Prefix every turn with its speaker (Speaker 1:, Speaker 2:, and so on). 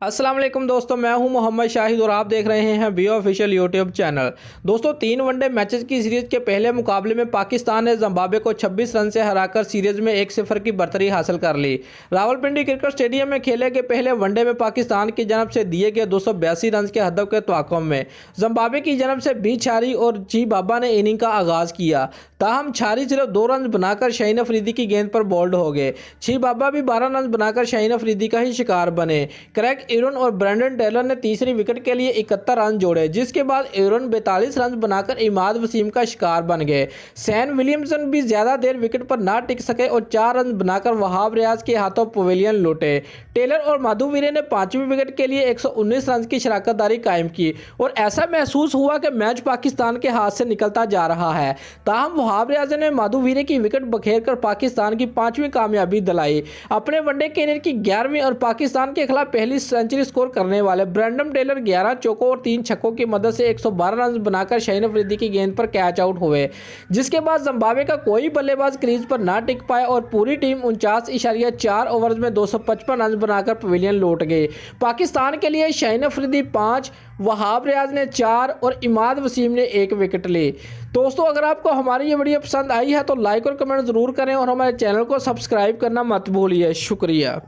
Speaker 1: अस्सलाम वालेकुम दोस्तों, मैं हूं मोहम्मद शाहिद और आप देख रहे हैं बी ऑफिशियल यूट्यूब चैनल। दोस्तों 3 वनडे मैचेस की सीरीज के पहले मुकाबले में पाकिस्तान ने जिम्बावे को 26 रन से हराकर सीरीज में 1-0 की बढ़तरी हासिल कर ली। रावलपिंडी क्रिकेट स्टेडियम में खेले गए पहले वनडे में पाकिस्तान की जानब से दिए गए 282 रन के हदफ के तवाक़ुफ़ में जिम्बावे की जानब से बी छारी और जी बाबा ने इनिंग का आगाज़ किया। ताहम छारी सिर्फ 2 रन बनाकर शाहीन अफरीदी की गेंद पर बोल्ड हो गए। छी बाबा भी 12 रन बनाकर शाहीन अफरीदी का ही शिकार बने। क्रैक एरन और ब्रेंडन टेलर ने तीसरी विकेट के लिए 71 रन जोड़े, जिसके बाद एरन 42 रन बनाकर इमाद वसीम का शिकार बन गए। सैन विलियमसन भी ज्यादा देर विकेट पर ना टिक सके और 4 रन बनाकर वहाब रियाज के हाथों पवेलियन लौटे। टेलर और माधुवीरे ने 5वीं विकेट के लिए 119 रन की शराकतदारी कायम की और ऐसा महसूस हुआ कि मैच पाकिस्तान के हाथ से निकलता जा रहा है। ताहम वहाब रियाज ने माधुवीरे की विकेट बखेर कर पाकिस्तान की 5वीं कामयाबी दिलाई। अपने वनडे कैरियर की 11वीं और पाकिस्तान के खिलाफ पहली सेंचुरी स्कोर करने वाले ब्रेंडन टेलर 11 चौकों और 3 छक्कों की मदद से 112 रन बनाकर शाहीन अफरीदी की गेंद पर कैच आउट हुए, जिसके बाद जिम्बावे का कोई बल्लेबाज क्रीज पर ना टिक पाया और पूरी टीम 49.4 ओवर्स में 255 रन बनाकर पवेलियन लौट गई। पाकिस्तान के लिए शाहीन अफरीदी 5, वहाब रियाज ने 4 और इमाद वसीम ने 1 विकेट ली। दोस्तों अगर आपको हमारी ये वीडियो पसंद आई है तो लाइक और कमेंट ज़रूर करें और हमारे चैनल को सब्सक्राइब करना मत भूलिए। शुक्रिया।